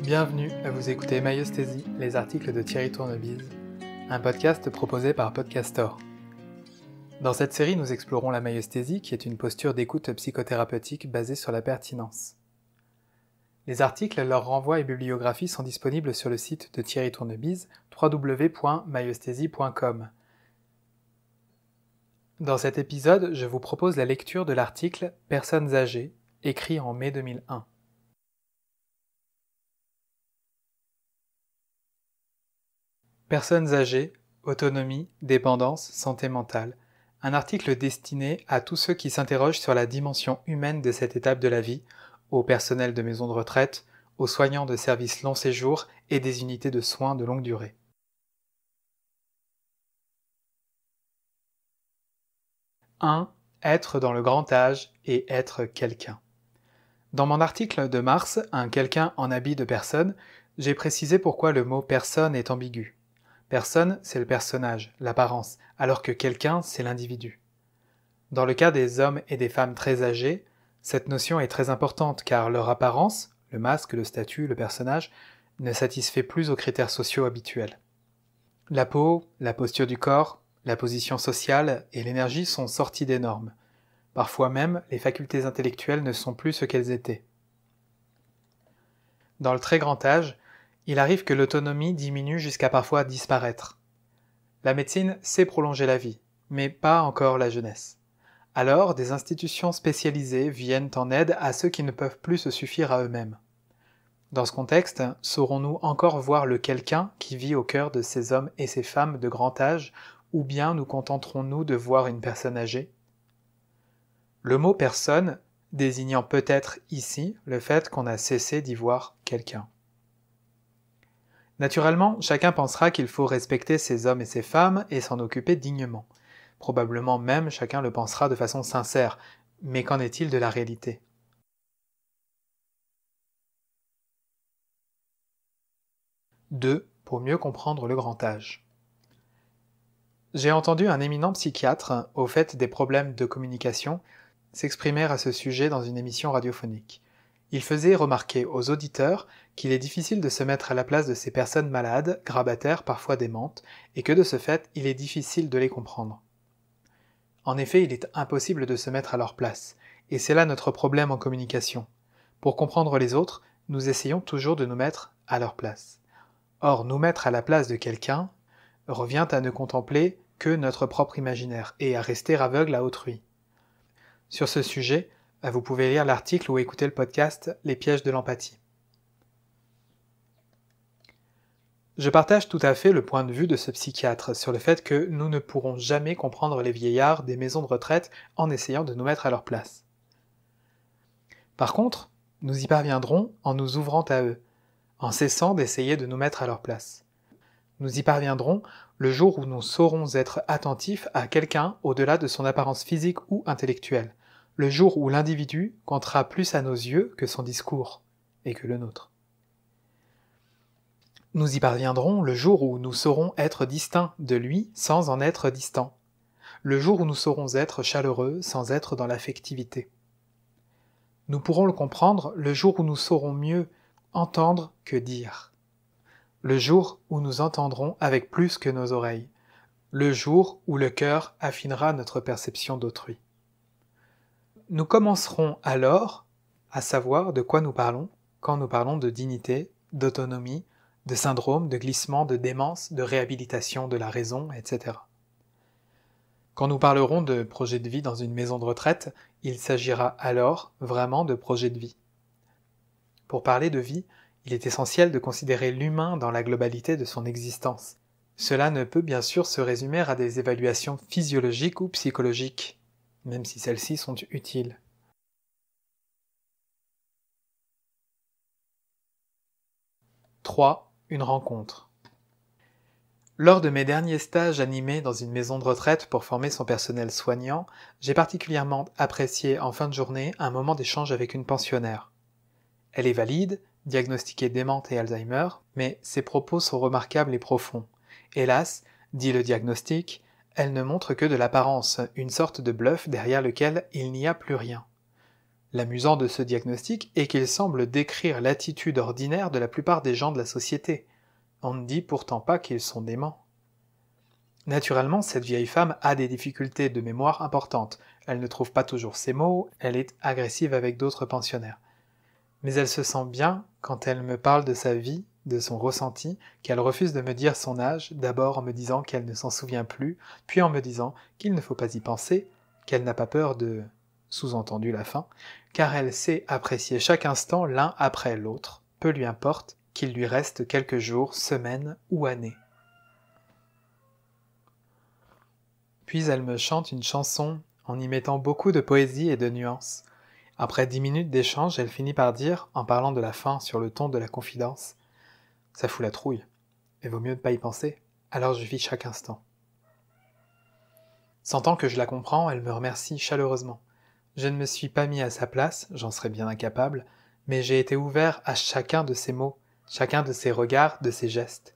Bienvenue à vous écouter Myostésie, les articles de Thierry Tournebise, un podcast proposé par Podcastor. Dans cette série, nous explorons la myostésie, qui est une posture d'écoute psychothérapeutique basée sur la pertinence. Les articles, leurs renvois et bibliographies sont disponibles sur le site de Thierry Tournebise, www.myostésie.com. Dans cet épisode, je vous propose la lecture de l'article « Personnes âgées », écrit en mai 2001. Personnes âgées, autonomie, dépendance, santé mentale. Un article destiné à tous ceux qui s'interrogent sur la dimension humaine de cette étape de la vie, au personnel de maisons de retraite, aux soignants de services long séjour et des unités de soins de longue durée. Être dans le grand âge et être quelqu'un. Dans mon article de mars, un quelqu'un en habit de personne, j'ai précisé pourquoi le mot personne est ambigu. Personne, c'est le personnage, l'apparence, alors que quelqu'un, c'est l'individu. Dans le cas des hommes et des femmes très âgés, cette notion est très importante car leur apparence, le masque, le statut, le personnage, ne satisfait plus aux critères sociaux habituels. La peau, la posture du corps, la position sociale et l'énergie sont sorties des normes. Parfois même, les facultés intellectuelles ne sont plus ce qu'elles étaient. Dans le très grand âge, il arrive que l'autonomie diminue jusqu'à parfois disparaître. La médecine sait prolonger la vie, mais pas encore la jeunesse. Alors, des institutions spécialisées viennent en aide à ceux qui ne peuvent plus se suffire à eux-mêmes. Dans ce contexte, saurons-nous encore voir le quelqu'un qui vit au cœur de ces hommes et ces femmes de grand âge, ou bien nous contenterons-nous de voir une personne âgée ? Le mot « personne » désignant peut-être ici le fait qu'on a cessé d'y voir quelqu'un. Naturellement, chacun pensera qu'il faut respecter ces hommes et ces femmes et s'en occuper dignement. Probablement même chacun le pensera de façon sincère, mais qu'en est-il de la réalité ? Pour mieux comprendre le grand âge. J'ai entendu un éminent psychiatre, au fait des problèmes de communication, s'exprimer à ce sujet dans une émission radiophonique. Il faisait remarquer aux auditeurs qu'il est difficile de se mettre à la place de ces personnes malades, grabataires, parfois démentes, et que de ce fait, il est difficile de les comprendre. En effet, il est impossible de se mettre à leur place, et c'est là notre problème en communication. Pour comprendre les autres, nous essayons toujours de nous mettre à leur place. Or, nous mettre à la place de quelqu'un revient à ne contempler que notre propre imaginaire et à rester aveugle à autrui. Sur ce sujet, vous pouvez lire l'article ou écouter le podcast « Les pièges de l'empathie ». Je partage tout à fait le point de vue de ce psychiatre sur le fait que nous ne pourrons jamais comprendre les vieillards des maisons de retraite en essayant de nous mettre à leur place. Par contre, nous y parviendrons en nous ouvrant à eux, en cessant d'essayer de nous mettre à leur place. Nous y parviendrons le jour où nous saurons être attentifs à quelqu'un au-delà de son apparence physique ou intellectuelle, le jour où l'individu comptera plus à nos yeux que son discours, et que le nôtre. Nous y parviendrons le jour où nous saurons être distincts de lui sans en être distants, le jour où nous saurons être chaleureux sans être dans l'affectivité. Nous pourrons le comprendre le jour où nous saurons mieux entendre que dire, le jour où nous entendrons avec plus que nos oreilles, le jour où le cœur affinera notre perception d'autrui. Nous commencerons alors à savoir de quoi nous parlons quand nous parlons de dignité, d'autonomie, de syndrome, de glissement, de démence, de réhabilitation de la raison, etc. Quand nous parlerons de projet de vie dans une maison de retraite, il s'agira alors vraiment de projet de vie. Pour parler de vie, il est essentiel de considérer l'humain dans la globalité de son existence. Cela ne peut bien sûr se résumer à des évaluations physiologiques ou psychologiques, même si celles-ci sont utiles. Une rencontre. Lors de mes derniers stages animés dans une maison de retraite pour former son personnel soignant, j'ai particulièrement apprécié en fin de journée un moment d'échange avec une pensionnaire. Elle est valide, diagnostiquée démente et Alzheimer, mais ses propos sont remarquables et profonds. Hélas, dit le diagnostic, elle ne montre que de l'apparence, une sorte de bluff derrière lequel il n'y a plus rien. L'amusant de ce diagnostic est qu'il semble décrire l'attitude ordinaire de la plupart des gens de la société. On ne dit pourtant pas qu'ils sont déments. Naturellement, cette vieille femme a des difficultés de mémoire importantes. Elle ne trouve pas toujours ses mots, elle est agressive avec d'autres pensionnaires. Mais elle se sent bien quand elle me parle de sa vie, de son ressenti, qu'elle refuse de me dire son âge, d'abord en me disant qu'elle ne s'en souvient plus, puis en me disant qu'il ne faut pas y penser, qu'elle n'a pas peur de, sous-entendu la fin, car elle sait apprécier chaque instant l'un après l'autre, peu lui importe qu'il lui reste quelques jours, semaines ou années. Puis elle me chante une chanson en y mettant beaucoup de poésie et de nuances. Après 10 minutes d'échange, elle finit par dire, en parlant de la fin sur le ton de la confidence, « Ça fout la trouille, mais vaut mieux ne pas y penser, alors je vis chaque instant. » Sentant que je la comprends, elle me remercie chaleureusement. Je ne me suis pas mis à sa place, j'en serais bien incapable, mais j'ai été ouvert à chacun de ses mots, chacun de ses regards, de ses gestes.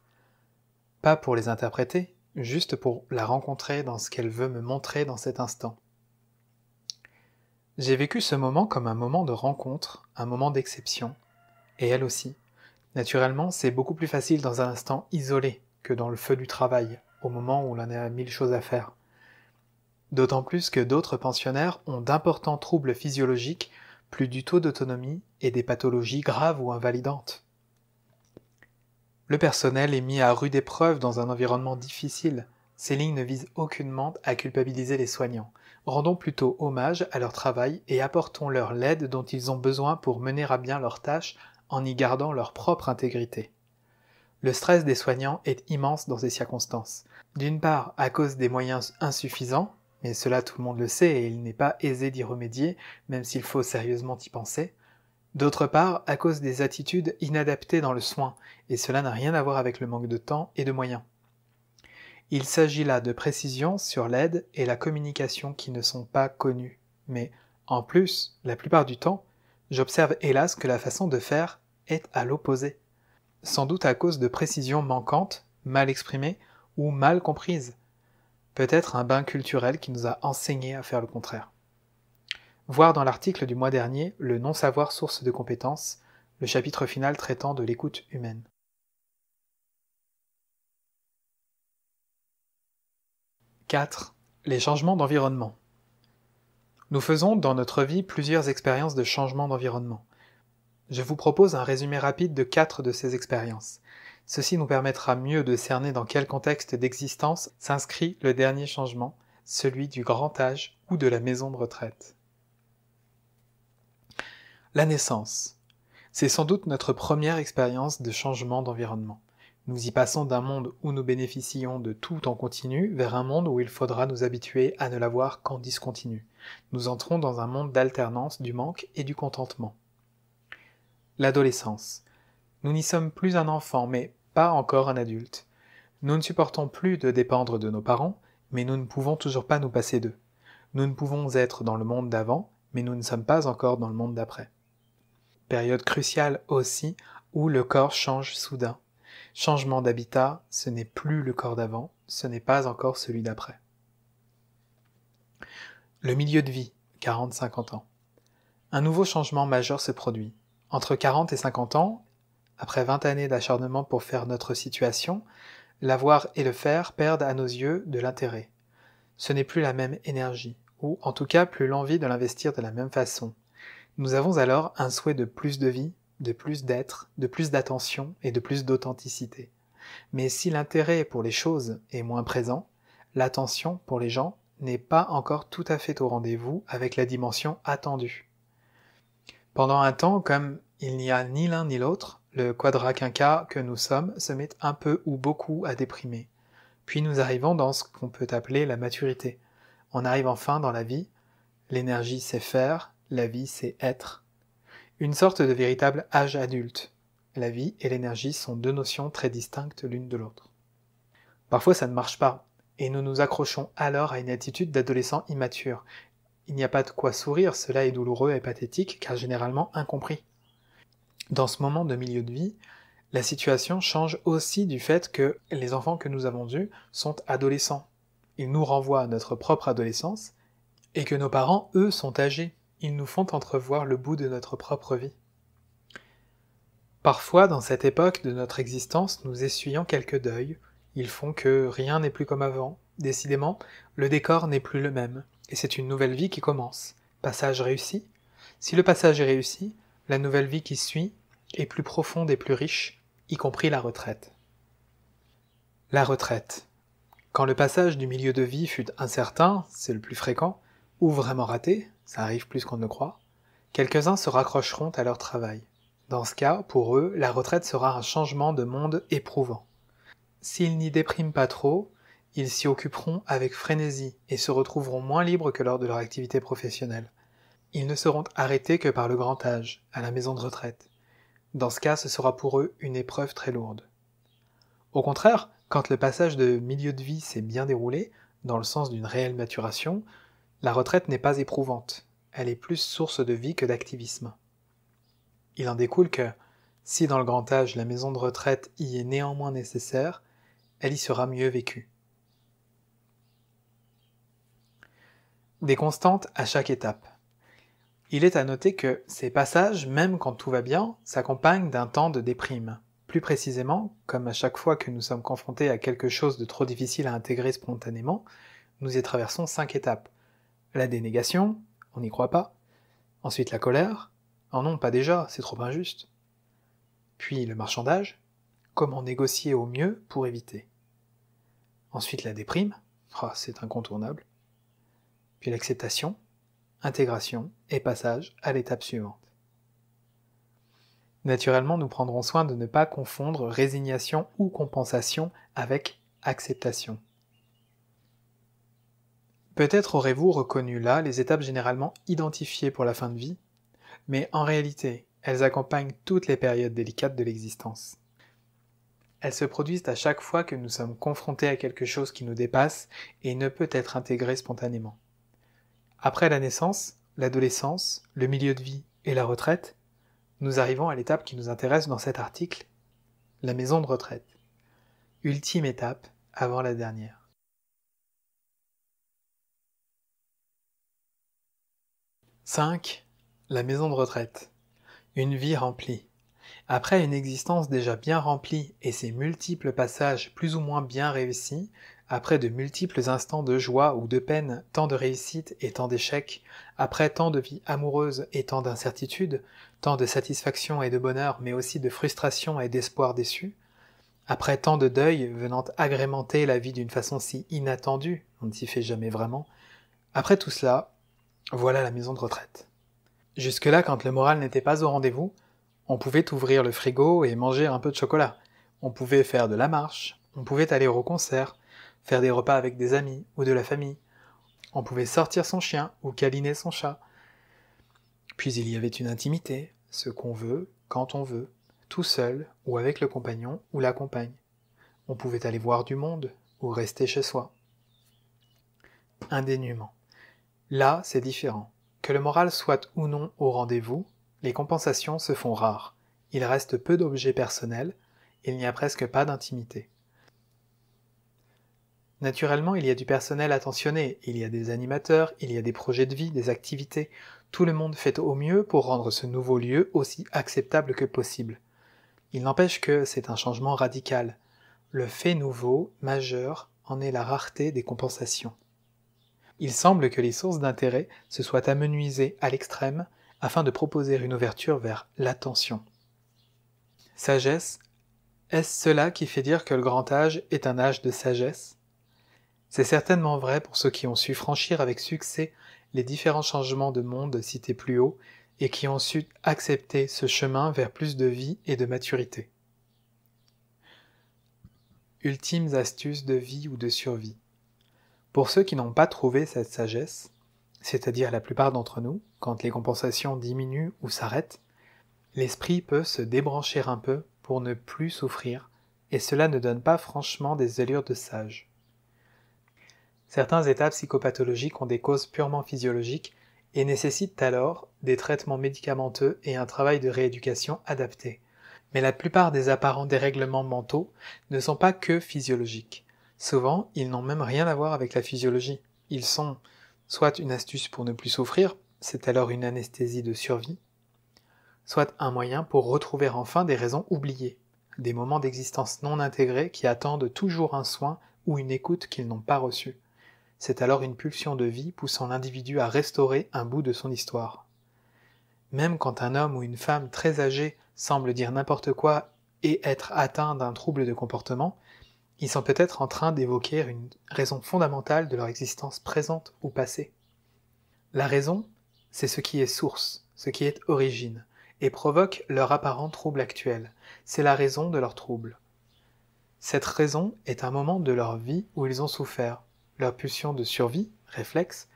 Pas pour les interpréter, juste pour la rencontrer dans ce qu'elle veut me montrer dans cet instant. J'ai vécu ce moment comme un moment de rencontre, un moment d'exception, et elle aussi. Naturellement, c'est beaucoup plus facile dans un instant isolé que dans le feu du travail, au moment où l'on a 1000 choses à faire. D'autant plus que d'autres pensionnaires ont d'importants troubles physiologiques, plus du taux d'autonomie et des pathologies graves ou invalidantes. Le personnel est mis à rude épreuve dans un environnement difficile. Ces lignes ne visent aucunement à culpabiliser les soignants. Rendons plutôt hommage à leur travail et apportons-leur l'aide dont ils ont besoin pour mener à bien leurs tâches en y gardant leur propre intégrité. Le stress des soignants est immense dans ces circonstances. D'une part, à cause des moyens insuffisants, mais cela tout le monde le sait et il n'est pas aisé d'y remédier, même s'il faut sérieusement y penser. D'autre part, à cause des attitudes inadaptées dans le soin, et cela n'a rien à voir avec le manque de temps et de moyens. Il s'agit là de précisions sur l'aide et la communication qui ne sont pas connues. Mais, en plus, la plupart du temps, j'observe hélas que la façon de faire est à l'opposé. Sans doute à cause de précisions manquantes, mal exprimées ou mal comprises. Peut-être un bain culturel qui nous a enseigné à faire le contraire. Voir dans l'article du mois dernier le non-savoir source de compétences, le chapitre final traitant de l'écoute humaine. 4. Les changements d'environnement. Nous faisons dans notre vie plusieurs expériences de changement d'environnement. Je vous propose un résumé rapide de 4 de ces expériences. Ceci nous permettra mieux de cerner dans quel contexte d'existence s'inscrit le dernier changement, celui du grand âge ou de la maison de retraite. La naissance. C'est sans doute notre première expérience de changement d'environnement. Nous y passons d'un monde où nous bénéficions de tout en continu vers un monde où il faudra nous habituer à ne l'avoir qu'en discontinu. Nous entrons dans un monde d'alternance du manque et du contentement. L'adolescence. Nous n'y sommes plus un enfant, mais pas encore un adulte. Nous ne supportons plus de dépendre de nos parents, mais nous ne pouvons toujours pas nous passer d'eux. Nous ne pouvons être dans le monde d'avant, mais nous ne sommes pas encore dans le monde d'après. Période cruciale aussi, où le corps change soudain. Changement d'habitat, ce n'est plus le corps d'avant, ce n'est pas encore celui d'après. Le milieu de vie, 40-50 ans. Un nouveau changement majeur se produit. Entre 40 et 50 ans, après 20 années d'acharnement pour faire notre situation, l'avoir et le faire perdent à nos yeux de l'intérêt. Ce n'est plus la même énergie, ou en tout cas plus l'envie de l'investir de la même façon. Nous avons alors un souhait de plus de vie, de plus d'être, de plus d'attention et de plus d'authenticité. Mais si l'intérêt pour les choses est moins présent, l'attention pour les gens n'est pas encore tout à fait au rendez-vous avec la dimension attendue. Pendant un temps, comme il n'y a ni l'un ni l'autre, le quadraquinquat que nous sommes se met un peu ou beaucoup à déprimer. Puis nous arrivons dans ce qu'on peut appeler la maturité. On arrive enfin dans la vie, l'énergie c'est faire, la vie c'est être. Une sorte de véritable âge adulte. La vie et l'énergie sont deux notions très distinctes l'une de l'autre. Parfois ça ne marche pas, et nous nous accrochons alors à une attitude d'adolescent immature. Il n'y a pas de quoi sourire, cela est douloureux et pathétique, car généralement incompris. Dans ce moment de milieu de vie, la situation change aussi du fait que les enfants que nous avons eus sont adolescents. Ils nous renvoient à notre propre adolescence, et que nos parents, eux, sont âgés. ils nous font entrevoir le bout de notre propre vie. Parfois, dans cette époque de notre existence, nous essuyons quelques deuils, ils font que rien n'est plus comme avant. Décidément, le décor n'est plus le même, et c'est une nouvelle vie qui commence. Passage réussi. Si le passage est réussi, la nouvelle vie qui suit est plus profonde et plus riche, y compris la retraite. La retraite. Quand le passage du milieu de vie fut incertain, c'est le plus fréquent, ou vraiment raté, ça arrive plus qu'on ne croit, quelques-uns se raccrocheront à leur travail. Dans ce cas, pour eux, la retraite sera un changement de monde éprouvant. S'ils n'y dépriment pas trop, ils s'y occuperont avec frénésie et se retrouveront moins libres que lors de leur activité professionnelle. Ils ne seront arrêtés que par le grand âge, à la maison de retraite. Dans ce cas, ce sera pour eux une épreuve très lourde. Au contraire, quand le passage de milieu de vie s'est bien déroulé, dans le sens d'une réelle maturation, la retraite n'est pas éprouvante, elle est plus source de vie que d'activisme. Il en découle que, si dans le grand âge la maison de retraite y est néanmoins nécessaire, elle y sera mieux vécue. Des constantes à chaque étape. Il est à noter que ces passages, même quand tout va bien, s'accompagnent d'un temps de déprime. Plus précisément, comme à chaque fois que nous sommes confrontés à quelque chose de trop difficile à intégrer spontanément, nous y traversons 5 étapes. La dénégation, on n'y croit pas. Ensuite la colère, oh non, pas déjà, c'est trop injuste. Puis le marchandage, comment négocier au mieux pour éviter. Ensuite la déprime, oh, c'est incontournable. Puis l'acceptation, intégration et passage à l'étape suivante. Naturellement, nous prendrons soin de ne pas confondre résignation ou compensation avec acceptation. Peut-être aurez-vous reconnu là les étapes généralement identifiées pour la fin de vie, mais en réalité, elles accompagnent toutes les périodes délicates de l'existence. Elles se produisent à chaque fois que nous sommes confrontés à quelque chose qui nous dépasse et ne peut être intégré spontanément. Après la naissance, l'adolescence, le milieu de vie et la retraite, nous arrivons à l'étape qui nous intéresse dans cet article, la maison de retraite. Ultime étape avant la dernière. 5. La maison de retraite. Une vie remplie. Après une existence déjà bien remplie et ses multiples passages plus ou moins bien réussis, après de multiples instants de joie ou de peine, tant de réussites et tant d'échecs, après tant de vie amoureuse et tant d'incertitudes, tant de satisfaction et de bonheur, mais aussi de frustration et d'espoir déçus, après tant de deuil venant agrémenter la vie d'une façon si inattendue, on ne s'y fait jamais vraiment, après tout cela, voilà la maison de retraite. Jusque-là, quand le moral n'était pas au rendez-vous, on pouvait ouvrir le frigo et manger un peu de chocolat. On pouvait faire de la marche, on pouvait aller au concert, faire des repas avec des amis ou de la famille. On pouvait sortir son chien ou câliner son chat. Puis il y avait une intimité, ce qu'on veut, quand on veut, tout seul ou avec le compagnon ou la compagne. On pouvait aller voir du monde ou rester chez soi. Un dénuement. Là, c'est différent. Que le moral soit ou non au rendez-vous, les compensations se font rares. Il reste peu d'objets personnels, il n'y a presque pas d'intimité. Naturellement, il y a du personnel attentionné, il y a des animateurs, il y a des projets de vie, des activités. Tout le monde fait au mieux pour rendre ce nouveau lieu aussi acceptable que possible. Il n'empêche que c'est un changement radical. Le fait nouveau, majeur, en est la rareté des compensations. Il semble que les sources d'intérêt se soient amenuisées à l'extrême afin de proposer une ouverture vers l'attention. Sagesse, est-ce cela qui fait dire que le grand âge est un âge de sagesse ? C'est certainement vrai pour ceux qui ont su franchir avec succès les différents changements de monde cités plus haut et qui ont su accepter ce chemin vers plus de vie et de maturité. Ultimes astuces de vie ou de survie. Pour ceux qui n'ont pas trouvé cette sagesse, c'est-à-dire la plupart d'entre nous, quand les compensations diminuent ou s'arrêtent, l'esprit peut se débrancher un peu pour ne plus souffrir, et cela ne donne pas franchement des allures de sage. Certains états psychopathologiques ont des causes purement physiologiques et nécessitent alors des traitements médicamenteux et un travail de rééducation adapté. Mais la plupart des apparents dérèglements mentaux ne sont pas que physiologiques. Souvent, ils n'ont même rien à voir avec la physiologie. Ils sont soit une astuce pour ne plus souffrir, c'est alors une anesthésie de survie, soit un moyen pour retrouver enfin des raisons oubliées, des moments d'existence non intégrés qui attendent toujours un soin ou une écoute qu'ils n'ont pas reçue. C'est alors une pulsion de vie poussant l'individu à restaurer un bout de son histoire. Même quand un homme ou une femme très âgé semble dire n'importe quoi et être atteint d'un trouble de comportement, ils sont peut-être en train d'évoquer une raison fondamentale de leur existence présente ou passée. La raison, c'est ce qui est source, ce qui est origine, et provoque leur apparent trouble actuel. C'est la raison de leur trouble. Cette raison est un moment de leur vie où ils ont souffert. Leur pulsion de survie, réflexe,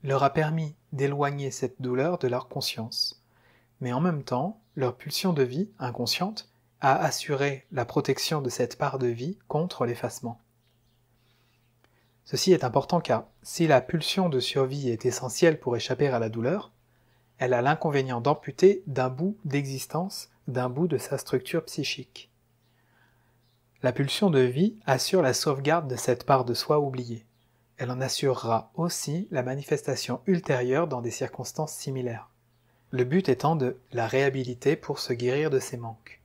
leur a permis d'éloigner cette douleur de leur conscience. Mais en même temps, leur pulsion de vie, inconsciente, a assuré la protection de cette part de vie contre l'effacement. Ceci est important car, si la pulsion de survie est essentielle pour échapper à la douleur, elle a l'inconvénient d'amputer d'un bout d'existence, d'un bout de sa structure psychique. La pulsion de vie assure la sauvegarde de cette part de soi oubliée. Elle en assurera aussi la manifestation ultérieure dans des circonstances similaires. Le but étant de la réhabiliter pour se guérir de ses manques.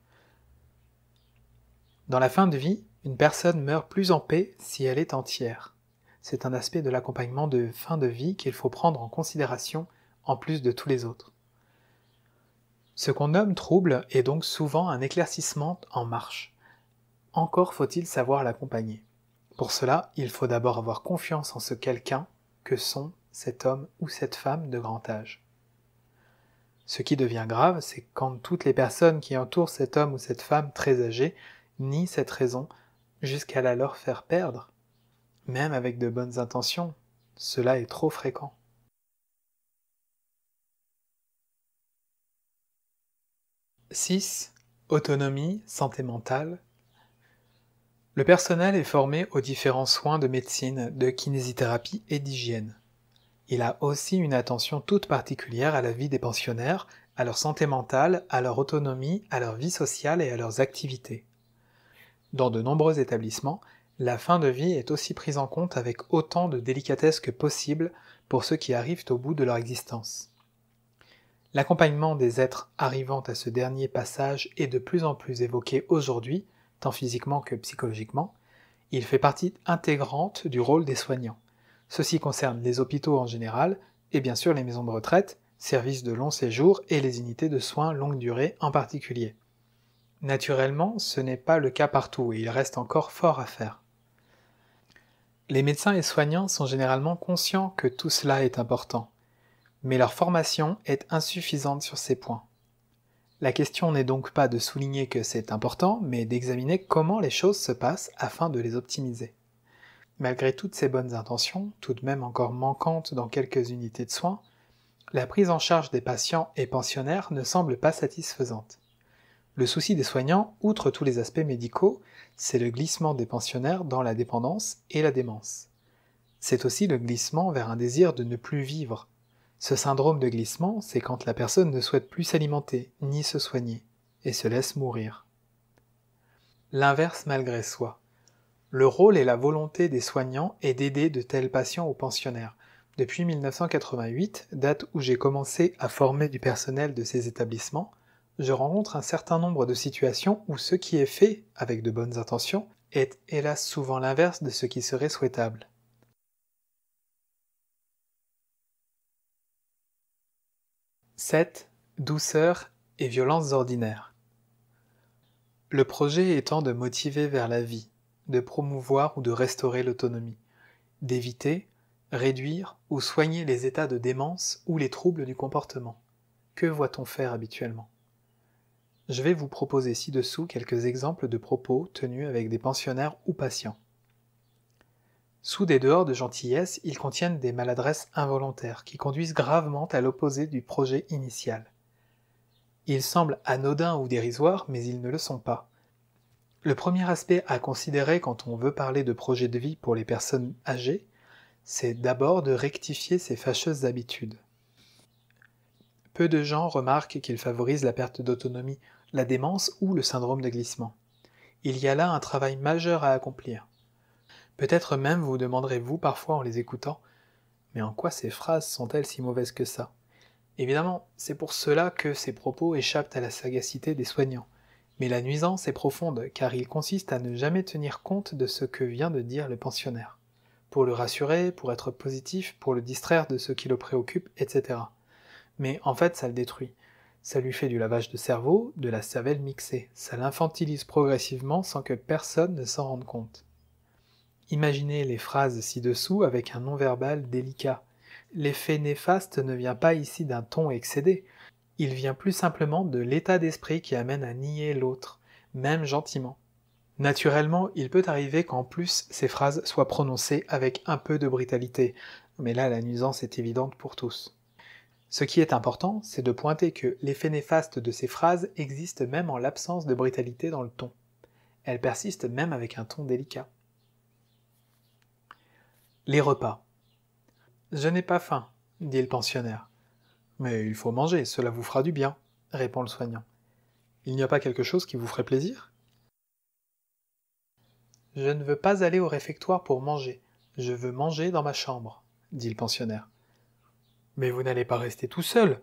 Dans la fin de vie, une personne meurt plus en paix si elle est entière. C'est un aspect de l'accompagnement de fin de vie qu'il faut prendre en considération en plus de tous les autres. Ce qu'on nomme trouble est donc souvent un éclaircissement en marche. Encore faut-il savoir l'accompagner. Pour cela, il faut d'abord avoir confiance en ce quelqu'un que sont cet homme ou cette femme de grand âge. Ce qui devient grave, c'est quand toutes les personnes qui entourent cet homme ou cette femme très âgée nient cette raison jusqu'à la leur faire perdre. Même avec de bonnes intentions, cela est trop fréquent. « 6. Autonomie, santé mentale. Le personnel est formé aux différents soins de médecine, de kinésithérapie et d'hygiène. Il a aussi une attention toute particulière à la vie des pensionnaires, à leur santé mentale, à leur autonomie, à leur vie sociale et à leurs activités. Dans de nombreux établissements, la fin de vie est aussi prise en compte avec autant de délicatesse que possible pour ceux qui arrivent au bout de leur existence. L'accompagnement des êtres arrivant à ce dernier passage est de plus en plus évoqué aujourd'hui, tant physiquement que psychologiquement. Il fait partie intégrante du rôle des soignants. Ceci concerne les hôpitaux en général, et bien sûr les maisons de retraite, services de long séjour et les unités de soins longue durée en particulier. Naturellement, ce n'est pas le cas partout et il reste encore fort à faire. Les médecins et soignants sont généralement conscients que tout cela est important, mais leur formation est insuffisante sur ces points. La question n'est donc pas de souligner que c'est important, mais d'examiner comment les choses se passent afin de les optimiser. Malgré toutes ces bonnes intentions, tout de même encore manquantes dans quelques unités de soins, la prise en charge des patients et pensionnaires ne semble pas satisfaisante. Le souci des soignants, outre tous les aspects médicaux, c'est le glissement des pensionnaires dans la dépendance et la démence. C'est aussi le glissement vers un désir de ne plus vivre. Ce syndrome de glissement, c'est quand la personne ne souhaite plus s'alimenter, ni se soigner, et se laisse mourir. L'inverse malgré soi. Le rôle et la volonté des soignants est d'aider de tels patients ou pensionnaires. Depuis 1988, date où j'ai commencé à former du personnel de ces établissements, je rencontre un certain nombre de situations où ce qui est fait avec de bonnes intentions est hélas souvent l'inverse de ce qui serait souhaitable. « 7. Douceur et violences ordinaires. Le projet étant de motiver vers la vie, de promouvoir ou de restaurer l'autonomie, d'éviter, réduire ou soigner les états de démence ou les troubles du comportement. Que voit-on faire habituellement ? Je vais vous proposer ci-dessous quelques exemples de propos tenus avec des pensionnaires ou patients. Sous des dehors de gentillesse, ils contiennent des maladresses involontaires qui conduisent gravement à l'opposé du projet initial. Ils semblent anodins ou dérisoires, mais ils ne le sont pas. Le premier aspect à considérer quand on veut parler de projet de vie pour les personnes âgées, c'est d'abord de rectifier ces fâcheuses habitudes. Peu de gens remarquent qu'ils favorisent la perte d'autonomie, la démence ou le syndrome de glissement. Il y a là un travail majeur à accomplir. Peut-être même vous demanderez-vous parfois en les écoutant « Mais en quoi ces phrases sont-elles si mauvaises que ça ?» Évidemment, c'est pour cela que ces propos échappent à la sagacité des soignants. Mais la nuisance est profonde, car il consiste à ne jamais tenir compte de ce que vient de dire le pensionnaire. Pour le rassurer, pour être positif, pour le distraire de ce qui le préoccupe, etc. Mais en fait, ça le détruit. Ça lui fait du lavage de cerveau, de la cervelle mixée. Ça l'infantilise progressivement sans que personne ne s'en rende compte. Imaginez les phrases ci-dessous avec un non-verbal délicat. L'effet néfaste ne vient pas ici d'un ton excédé. Il vient plus simplement de l'état d'esprit qui amène à nier l'autre, même gentiment. Naturellement, il peut arriver qu'en plus ces phrases soient prononcées avec un peu de brutalité, mais là la nuisance est évidente pour tous. Ce qui est important, c'est de pointer que l'effet néfaste de ces phrases existe même en l'absence de brutalité dans le ton. Elle persiste même avec un ton délicat. Les repas. « Je n'ai pas faim, » dit le pensionnaire. « Mais il faut manger, cela vous fera du bien, » répond le soignant. « Il n'y a pas quelque chose qui vous ferait plaisir ?»« Je ne veux pas aller au réfectoire pour manger, je veux manger dans ma chambre, » dit le pensionnaire. « Mais vous n'allez pas rester tout seul.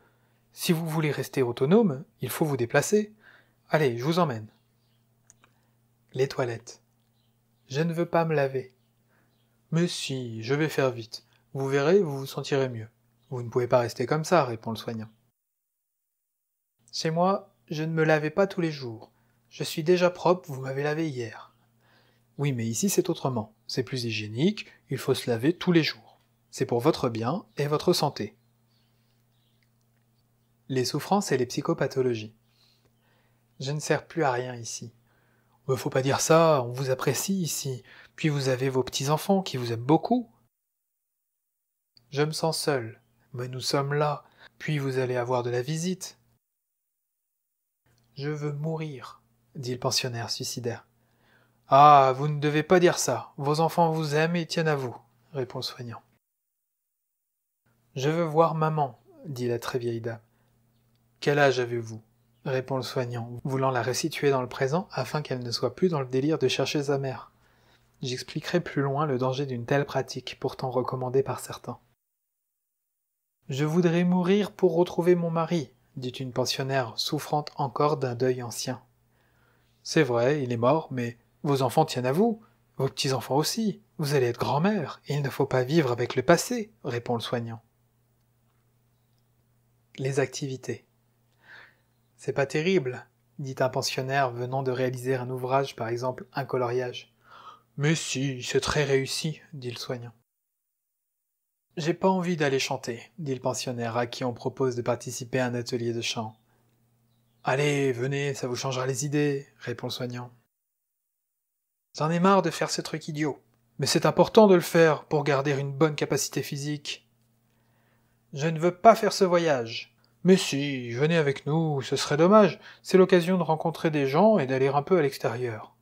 Si vous voulez rester autonome, il faut vous déplacer. Allez, je vous emmène. » Les toilettes. « Je ne veux pas me laver. »« Mais si, je vais faire vite. Vous verrez, vous vous sentirez mieux. »« Vous ne pouvez pas rester comme ça, » répond le soignant. « Chez moi, je ne me lavais pas tous les jours. Je suis déjà propre, vous m'avez lavé hier. »« Oui, mais ici c'est autrement. C'est plus hygiénique, il faut se laver tous les jours. C'est pour votre bien et votre santé. » Les souffrances et les psychopathologies. « Je ne sers plus à rien ici. »« Faut pas dire ça, on vous apprécie ici. Puis vous avez vos petits-enfants qui vous aiment beaucoup. »« Je me sens seul. Mais nous sommes là. Puis vous allez avoir de la visite. »« Je veux mourir, » dit le pensionnaire suicidaire. « Ah, vous ne devez pas dire ça. Vos enfants vous aiment et tiennent à vous, » répond le soignant. « Je veux voir maman, » dit la très vieille dame. « Quel âge avez-vous » répond le soignant, voulant la resituer dans le présent afin qu'elle ne soit plus dans le délire de chercher sa mère. J'expliquerai plus loin le danger d'une telle pratique, pourtant recommandée par certains. « Je voudrais mourir pour retrouver mon mari, » dit une pensionnaire souffrant encore d'un deuil ancien. « C'est vrai, il est mort, mais vos enfants tiennent à vous, vos petits-enfants aussi, vous allez être grand-mère, et il ne faut pas vivre avec le passé, » répond le soignant. Les activités. « C'est pas terrible, » dit un pensionnaire venant de réaliser un ouvrage, par exemple un coloriage. « Mais si, c'est très réussi, » dit le soignant. « J'ai pas envie d'aller chanter, » dit le pensionnaire à qui on propose de participer à un atelier de chant. « Allez, venez, ça vous changera les idées, » répond le soignant. « J'en ai marre de faire ce truc idiot, mais c'est important de le faire pour garder une bonne capacité physique. »« Je ne veux pas faire ce voyage. »« Mais si, venez avec nous, ce serait dommage, c'est l'occasion de rencontrer des gens et d'aller un peu à l'extérieur. »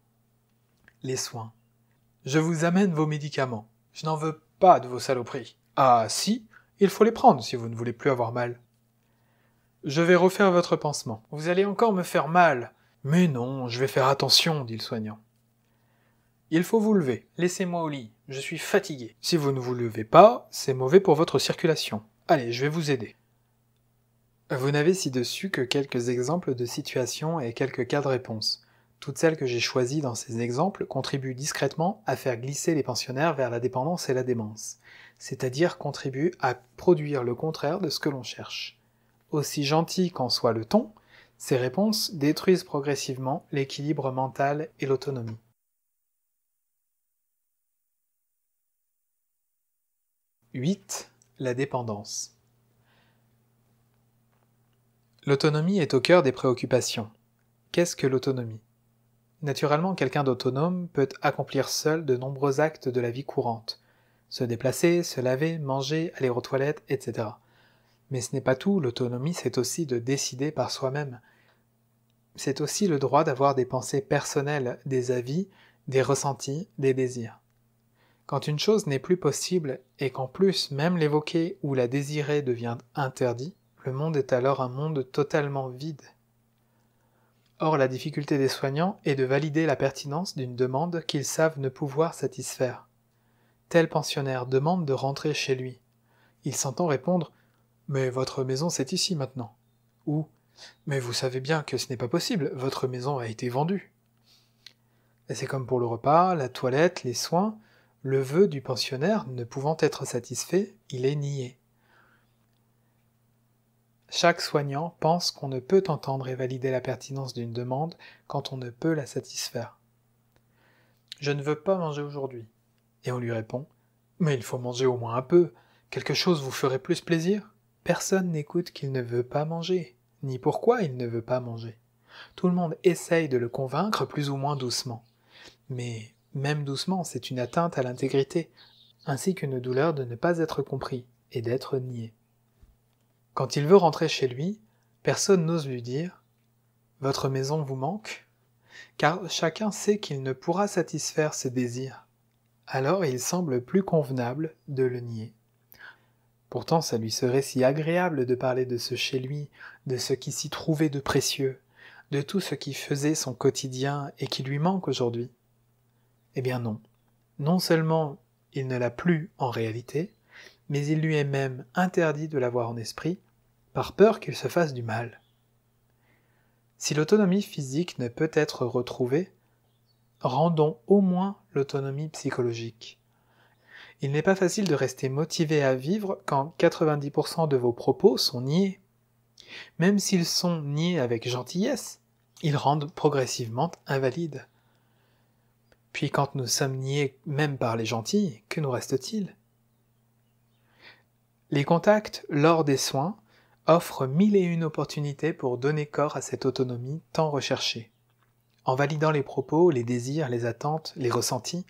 Les soins. « Je vous amène vos médicaments. Je n'en veux pas de vos saloperies. »« Ah si, il faut les prendre si vous ne voulez plus avoir mal. »« Je vais refaire votre pansement. Vous allez encore me faire mal. »« Mais non, je vais faire attention, » dit le soignant. « Il faut vous lever. Laissez-moi au lit. Je suis fatigué. Si vous ne vous levez pas, c'est mauvais pour votre circulation. Allez, je vais vous aider. » Vous n'avez ci-dessus que quelques exemples de situations et quelques cas de réponse. Toutes celles que j'ai choisies dans ces exemples contribuent discrètement à faire glisser les pensionnaires vers la dépendance et la démence, c'est-à-dire contribuent à produire le contraire de ce que l'on cherche. Aussi gentil qu'en soit le ton, ces réponses détruisent progressivement l'équilibre mental et l'autonomie. « 8. La dépendance. L'autonomie est au cœur des préoccupations. Qu'est-ce que l'autonomie ? Naturellement, quelqu'un d'autonome peut accomplir seul de nombreux actes de la vie courante. Se déplacer, se laver, manger, aller aux toilettes, etc. Mais ce n'est pas tout, l'autonomie c'est aussi de décider par soi-même. C'est aussi le droit d'avoir des pensées personnelles, des avis, des ressentis, des désirs. Quand une chose n'est plus possible et qu'en plus même l'évoquer ou la désirer devient interdit, le monde est alors un monde totalement vide. Or, la difficulté des soignants est de valider la pertinence d'une demande qu'ils savent ne pouvoir satisfaire. Tel pensionnaire demande de rentrer chez lui. Il s'entend répondre « Mais votre maison c'est ici maintenant. Ou mais vous savez bien que ce n'est pas possible, votre maison a été vendue. Et c'est comme pour le repas, la toilette, les soins, le vœu du pensionnaire ne pouvant être satisfait, il est nié. Chaque soignant pense qu'on ne peut entendre et valider la pertinence d'une demande quand on ne peut la satisfaire. Je ne veux pas manger aujourd'hui. Et on lui répond, mais il faut manger au moins un peu, quelque chose vous ferait plus plaisir. Personne n'écoute qu'il ne veut pas manger, ni pourquoi il ne veut pas manger. Tout le monde essaye de le convaincre plus ou moins doucement. Mais même doucement, c'est une atteinte à l'intégrité, ainsi qu'une douleur de ne pas être compris et d'être nié. Quand il veut rentrer chez lui, personne n'ose lui dire « Votre maison vous manque ?» car chacun sait qu'il ne pourra satisfaire ses désirs. Alors il semble plus convenable de le nier. Pourtant ça lui serait si agréable de parler de ce chez lui, de ce qui s'y trouvait de précieux, de tout ce qui faisait son quotidien et qui lui manque aujourd'hui. Eh bien non. Non seulement il ne l'a plus en réalité, mais il lui est même interdit de l'avoir en esprit, par peur qu'il se fasse du mal. Si l'autonomie physique ne peut être retrouvée, rendons au moins l'autonomie psychologique. Il n'est pas facile de rester motivé à vivre quand 90% de vos propos sont niés. Même s'ils sont niés avec gentillesse, ils rendent progressivement invalides. Puis quand nous sommes niés même par les gentils, que nous reste-t-il? Les contacts lors des soins offrent 1001 opportunités pour donner corps à cette autonomie tant recherchée. En validant les propos, les désirs, les attentes, les ressentis,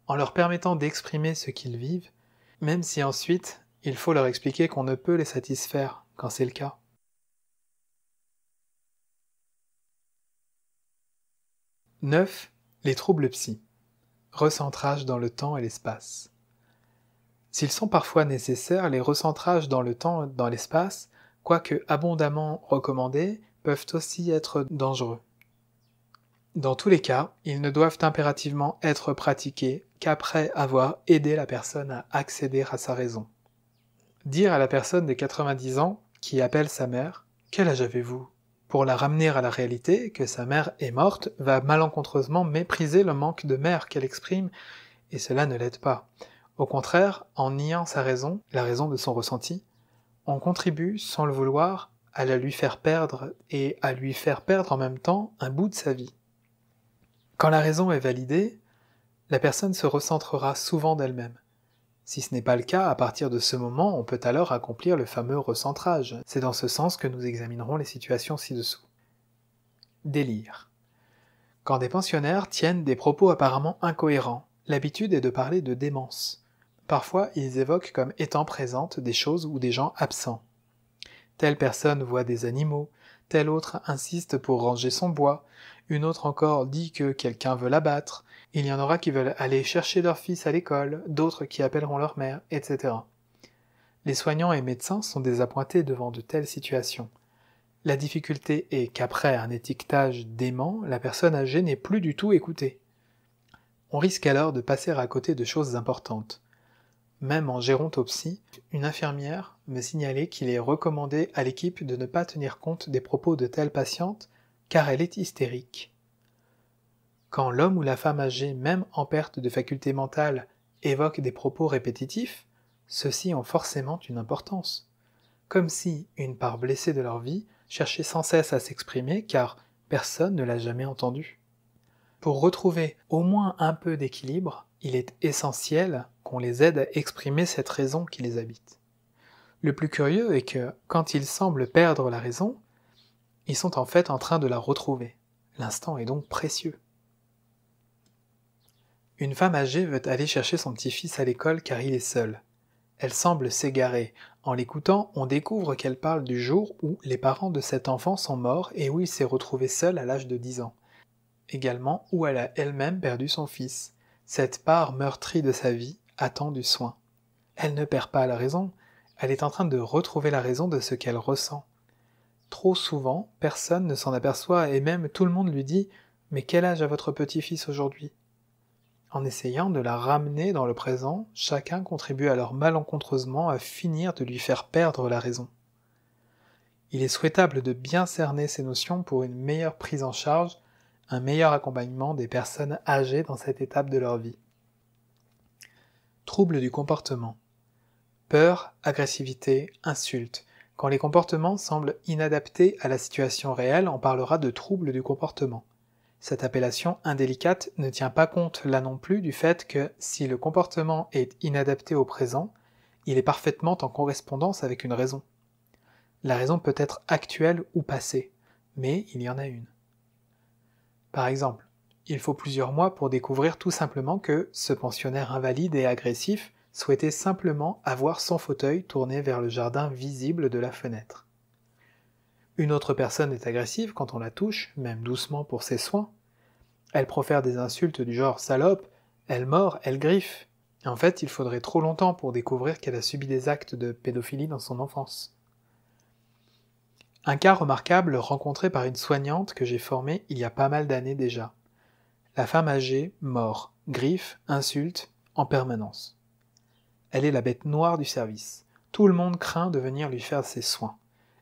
en leur permettant d'exprimer ce qu'ils vivent, même si ensuite il faut leur expliquer qu'on ne peut les satisfaire quand c'est le cas. « 9. Les troubles psy. Recentrage dans le temps et l'espace. S'ils sont parfois nécessaires, les recentrages dans le temps et dans l'espace, quoique abondamment recommandés, peuvent aussi être dangereux. Dans tous les cas, ils ne doivent impérativement être pratiqués qu'après avoir aidé la personne à accéder à sa raison. Dire à la personne de 90 ans, qui appelle sa mère « Quel âge avez-vous » pour la ramener à la réalité que sa mère est morte, va malencontreusement mépriser le manque de mère qu'elle exprime, et cela ne l'aide pas. Au contraire, en niant sa raison, la raison de son ressenti, on contribue, sans le vouloir, à la lui faire perdre, et à lui faire perdre en même temps un bout de sa vie. Quand la raison est validée, la personne se recentrera souvent d'elle-même. Si ce n'est pas le cas, à partir de ce moment, on peut alors accomplir le fameux recentrage. C'est dans ce sens que nous examinerons les situations ci-dessous. Délire. Quand des pensionnaires tiennent des propos apparemment incohérents, l'habitude est de parler de démence. Parfois, ils évoquent comme étant présentes des choses ou des gens absents. Telle personne voit des animaux, telle autre insiste pour ranger son bois, une autre encore dit que quelqu'un veut l'abattre, il y en aura qui veulent aller chercher leur fils à l'école, d'autres qui appelleront leur mère, etc. Les soignants et médecins sont désappointés devant de telles situations. La difficulté est qu'après un étiquetage dément, la personne âgée n'est plus du tout écoutée. On risque alors de passer à côté de choses importantes. Même en gérontopsie, une infirmière me signalait qu'il est recommandé à l'équipe de ne pas tenir compte des propos de telle patiente car elle est hystérique. Quand l'homme ou la femme âgée, même en perte de faculté mentale, évoque des propos répétitifs, ceux-ci ont forcément une importance. Comme si une part blessée de leur vie cherchait sans cesse à s'exprimer car personne ne l'a jamais entendu. Pour retrouver au moins un peu d'équilibre, il est essentiel qu'on les aide à exprimer cette raison qui les habite. Le plus curieux est que, quand ils semblent perdre la raison, ils sont en fait en train de la retrouver. L'instant est donc précieux. Une femme âgée veut aller chercher son petit-fils à l'école car il est seul. Elle semble s'égarer. En l'écoutant, on découvre qu'elle parle du jour où les parents de cet enfant sont morts et où il s'est retrouvé seul à l'âge de 10 ans. Également où elle a elle-même perdu son fils. Cette part meurtrie de sa vie attend du soin. Elle ne perd pas la raison, elle est en train de retrouver la raison de ce qu'elle ressent. Trop souvent, personne ne s'en aperçoit et même tout le monde lui dit « Mais quel âge a votre petit-fils aujourd'hui ?» En essayant de la ramener dans le présent, chacun contribue alors malencontreusement à finir de lui faire perdre la raison. Il est souhaitable de bien cerner ces notions pour une meilleure prise en charge, un meilleur accompagnement des personnes âgées dans cette étape de leur vie. Troubles du comportement. Peur, agressivité, insulte. Quand les comportements semblent inadaptés à la situation réelle, on parlera de troubles du comportement. Cette appellation indélicate ne tient pas compte là non plus du fait que si le comportement est inadapté au présent, il est parfaitement en correspondance avec une raison. La raison peut être actuelle ou passée, mais il y en a une. Par exemple, il faut plusieurs mois pour découvrir tout simplement que ce pensionnaire invalide et agressif souhaitait simplement avoir son fauteuil tourné vers le jardin visible de la fenêtre. Une autre personne est agressive quand on la touche, même doucement pour ses soins. Elle profère des insultes du genre salope, elle mord, elle griffe. En fait, il faudrait trop longtemps pour découvrir qu'elle a subi des actes de pédophilie dans son enfance. Un cas remarquable rencontré par une soignante que j'ai formée il y a pas mal d'années déjà. La femme âgée mord, griffe, insulte en permanence. Elle est la bête noire du service. Tout le monde craint de venir lui faire ses soins.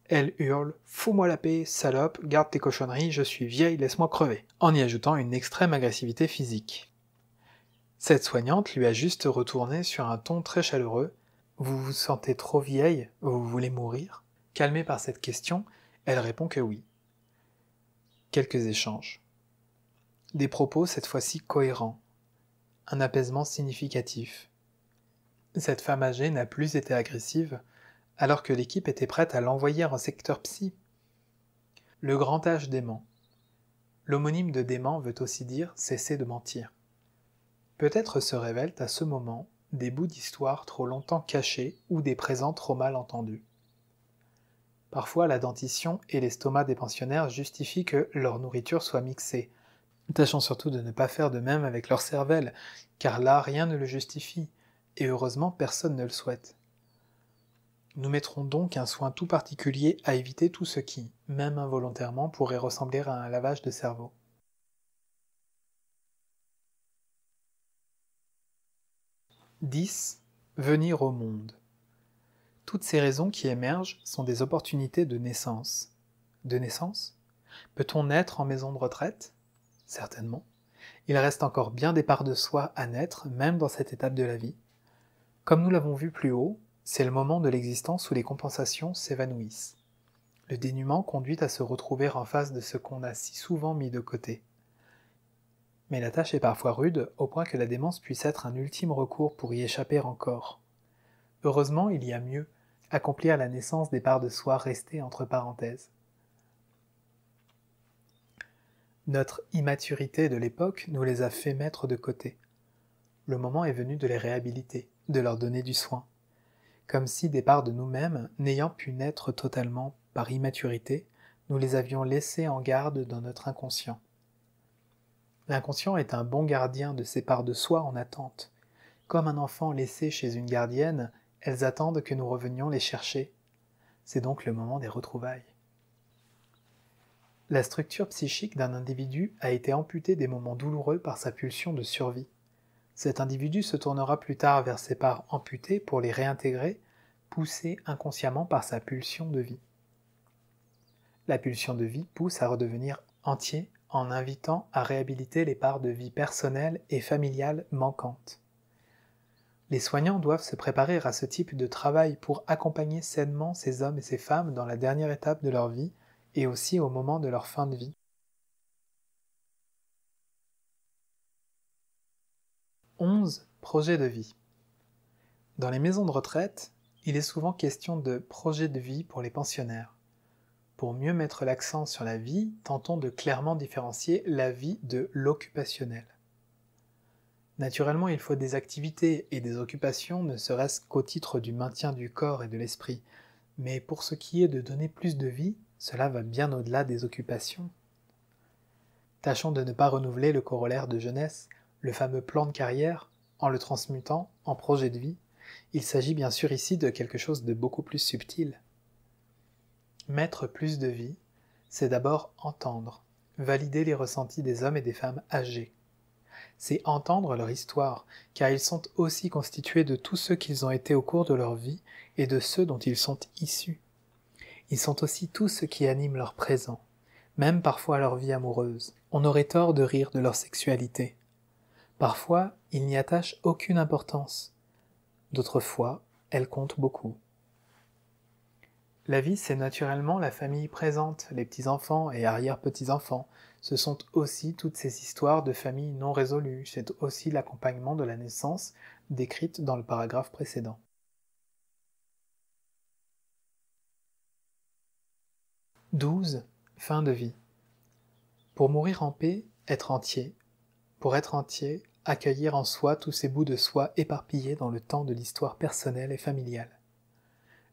Elle hurle « Fous-moi la paix, salope, garde tes cochonneries, je suis vieille, laisse-moi crever », en y ajoutant une extrême agressivité physique. Cette soignante lui a juste retourné sur un ton très chaleureux « Vous vous sentez trop vieille, vous voulez mourir ?» Calmée par cette question, elle répond que oui. Quelques échanges. Des propos cette fois-ci cohérents. Un apaisement significatif. Cette femme âgée n'a plus été agressive, alors que l'équipe était prête à l'envoyer en secteur psy. Le grand âge dément. L'homonyme de dément veut aussi dire cesser de mentir. Peut-être se révèlent à ce moment des bouts d'histoire trop longtemps cachés ou des présents trop mal entendus. Parfois, la dentition et l'estomac des pensionnaires justifient que leur nourriture soit mixée. Tâchons surtout de ne pas faire de même avec leur cervelle, car là rien ne le justifie, et heureusement personne ne le souhaite. Nous mettrons donc un soin tout particulier à éviter tout ce qui, même involontairement, pourrait ressembler à un lavage de cerveau. « 10. Venir au monde. Toutes ces raisons qui émergent sont des opportunités de naissance. De naissance ? Peut-on naître en maison de retraite ? Certainement. Il reste encore bien des parts de soi à naître, même dans cette étape de la vie. Comme nous l'avons vu plus haut, c'est le moment de l'existence où les compensations s'évanouissent. Le dénuement conduit à se retrouver en face de ce qu'on a si souvent mis de côté. Mais la tâche est parfois rude, au point que la démence puisse être un ultime recours pour y échapper encore. Heureusement, il y a mieux, accomplir la naissance des parts de soi restées entre parenthèses. Notre immaturité de l'époque nous les a fait mettre de côté. Le moment est venu de les réhabiliter, de leur donner du soin. Comme si des parts de nous-mêmes, n'ayant pu naître totalement par immaturité, nous les avions laissées en garde dans notre inconscient. L'inconscient est un bon gardien de ces parts de soi en attente. Comme un enfant laissé chez une gardienne, elles attendent que nous revenions les chercher. C'est donc le moment des retrouvailles. La structure psychique d'un individu a été amputée des moments douloureux par sa pulsion de survie. Cet individu se tournera plus tard vers ses parts amputées pour les réintégrer, poussé inconsciemment par sa pulsion de vie. La pulsion de vie pousse à redevenir entier en invitant à réhabiliter les parts de vie personnelle et familiale manquantes. Les soignants doivent se préparer à ce type de travail pour accompagner sainement ces hommes et ces femmes dans la dernière étape de leur vie et aussi au moment de leur fin de vie. 11. Projet de vie. Dans les maisons de retraite, il est souvent question de projet de vie pour les pensionnaires. Pour mieux mettre l'accent sur la vie, tentons de clairement différencier la vie de l'occupationnel. Naturellement, il faut des activités et des occupations, ne serait-ce qu'au titre du maintien du corps et de l'esprit. Mais pour ce qui est de donner plus de vie, cela va bien au-delà des occupations. Tâchons de ne pas renouveler le corollaire de jeunesse, le fameux plan de carrière, en le transmutant en projet de vie. Il s'agit bien sûr ici de quelque chose de beaucoup plus subtil. Mettre plus de vie, c'est d'abord entendre, valider les ressentis des hommes et des femmes âgés. C'est entendre leur histoire, car ils sont aussi constitués de tous ceux qu'ils ont été au cours de leur vie et de ceux dont ils sont issus. Ils sont aussi tout ce qui anime leur présent, même parfois leur vie amoureuse. On aurait tort de rire de leur sexualité. Parfois, ils n'y attachent aucune importance. D'autres fois, elle compte beaucoup. La vie, c'est naturellement la famille présente, les petits-enfants et arrière-petits-enfants. Ce sont aussi toutes ces histoires de familles non résolues. C'est aussi l'accompagnement de la naissance décrite dans le paragraphe précédent. 12. Fin de vie. Pour mourir en paix, être entier. Pour être entier, accueillir en soi tous ces bouts de soi éparpillés dans le temps de l'histoire personnelle et familiale.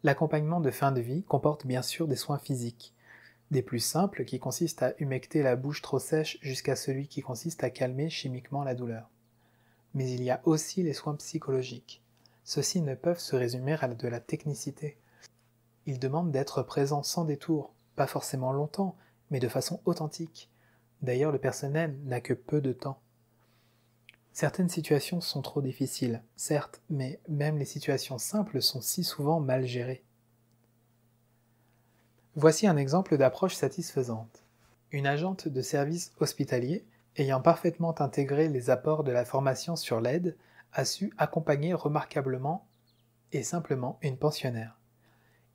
L'accompagnement de fin de vie comporte bien sûr des soins physiques, des plus simples qui consistent à humecter la bouche trop sèche jusqu'à celui qui consiste à calmer chimiquement la douleur. Mais il y a aussi les soins psychologiques. Ceux-ci ne peuvent se résumer à de la technicité. Ils demandent d'être présents sans détour, pas forcément longtemps, mais de façon authentique. D'ailleurs, le personnel n'a que peu de temps. Certaines situations sont trop difficiles, certes, mais même les situations simples sont si souvent mal gérées. Voici un exemple d'approche satisfaisante. Une agente de service hospitalier, ayant parfaitement intégré les apports de la formation sur l'aide, a su accompagner remarquablement et simplement une pensionnaire.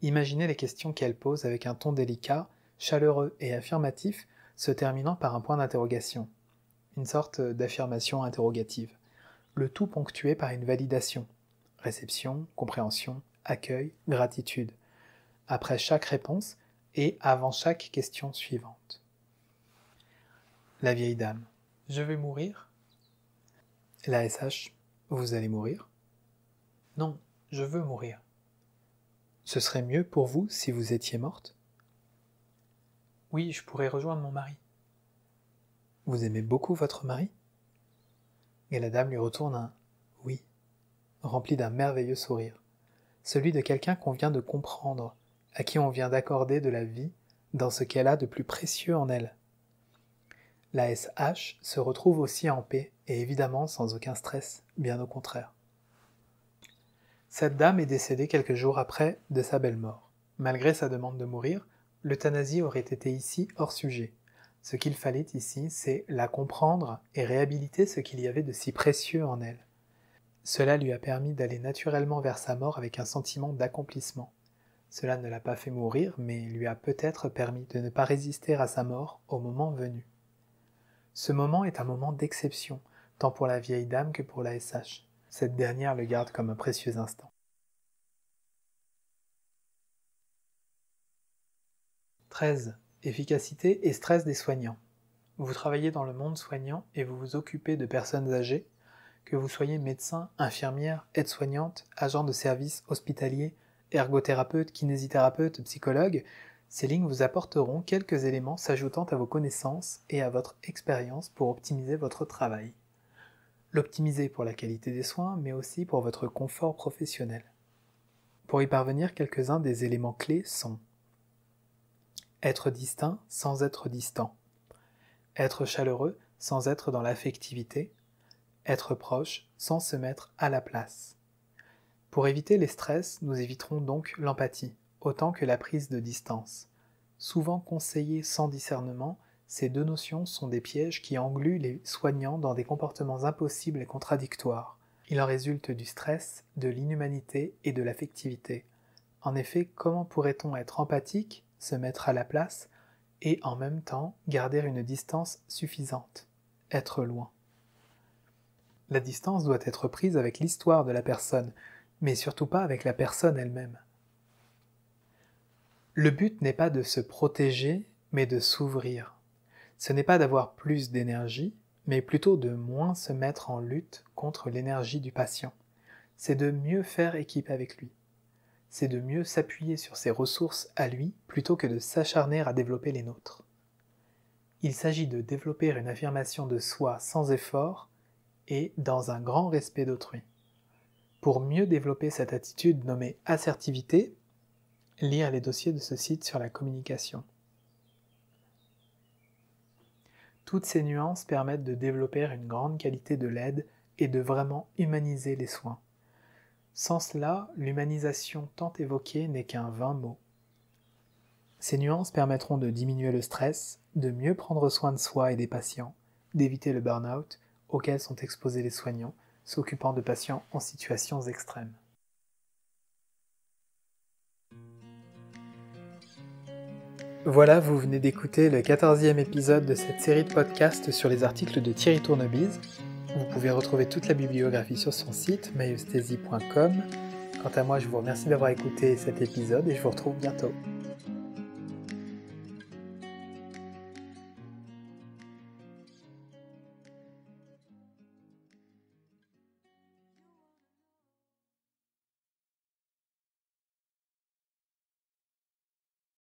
Imaginez les questions qu'elle pose avec un ton délicat, chaleureux et affirmatif, se terminant par un point d'interrogation. Une sorte d'affirmation interrogative, le tout ponctué par une validation, réception, compréhension, accueil, gratitude, après chaque réponse et avant chaque question suivante. La vieille dame. Je vais mourir? La SH. Vous allez mourir? Non, je veux mourir. Ce serait mieux pour vous si vous étiez morte? Oui, je pourrais rejoindre mon mari. Vous aimez beaucoup votre mari? Et la dame lui retourne un « oui », rempli d'un merveilleux sourire, celui de quelqu'un qu'on vient de comprendre, à qui on vient d'accorder de la vie dans ce qu'elle a de plus précieux en elle. La SH se retrouve aussi en paix et évidemment sans aucun stress, bien au contraire. Cette dame est décédée quelques jours après de sa belle mort. Malgré sa demande de mourir, l'euthanasie aurait été ici hors sujet. Ce qu'il fallait ici, c'est la comprendre et réhabiliter ce qu'il y avait de si précieux en elle. Cela lui a permis d'aller naturellement vers sa mort avec un sentiment d'accomplissement. Cela ne l'a pas fait mourir, mais lui a peut-être permis de ne pas résister à sa mort au moment venu. Ce moment est un moment d'exception, tant pour la vieille dame que pour la SH. Cette dernière le garde comme un précieux instant. 13. Efficacité et stress des soignants. Vous travaillez dans le monde soignant et vous vous occupez de personnes âgées, que vous soyez médecin, infirmière, aide-soignante, agent de service hospitalier, ergothérapeute, kinésithérapeute, psychologue, ces lignes vous apporteront quelques éléments s'ajoutant à vos connaissances et à votre expérience pour optimiser votre travail. L'optimiser pour la qualité des soins, mais aussi pour votre confort professionnel. Pour y parvenir, quelques-uns des éléments clés sont: être distinct sans être distant, être chaleureux sans être dans l'affectivité, être proche sans se mettre à la place. Pour éviter les stress, nous éviterons donc l'empathie, autant que la prise de distance. Souvent conseillées sans discernement, ces deux notions sont des pièges qui engluent les soignants dans des comportements impossibles et contradictoires. Il en résulte du stress, de l'inhumanité et de l'affectivité. En effet, comment pourrait-on être empathique, se mettre à la place, et en même temps garder une distance suffisante, être loin? La distance doit être prise avec l'histoire de la personne, mais surtout pas avec la personne elle-même. Le but n'est pas de se protéger, mais de s'ouvrir. Ce n'est pas d'avoir plus d'énergie, mais plutôt de moins se mettre en lutte contre l'énergie du patient. C'est de mieux faire équipe avec lui. C'est de mieux s'appuyer sur ses ressources à lui plutôt que de s'acharner à développer les nôtres. Il s'agit de développer une affirmation de soi sans effort et dans un grand respect d'autrui. Pour mieux développer cette attitude nommée assertivité, lire les dossiers de ce site sur la communication. Toutes ces nuances permettent de développer une grande qualité de l'aide et de vraiment humaniser les soins. Sans cela, l'humanisation tant évoquée n'est qu'un vain mot. Ces nuances permettront de diminuer le stress, de mieux prendre soin de soi et des patients, d'éviter le burn-out auquel sont exposés les soignants s'occupant de patients en situations extrêmes. Voilà, vous venez d'écouter le 14e épisode de cette série de podcasts sur les articles de Thierry Tournebise. Vous pouvez retrouver toute la bibliographie sur son site maieustasie.com. Quant à moi, je vous remercie d'avoir écouté cet épisode et je vous retrouve bientôt.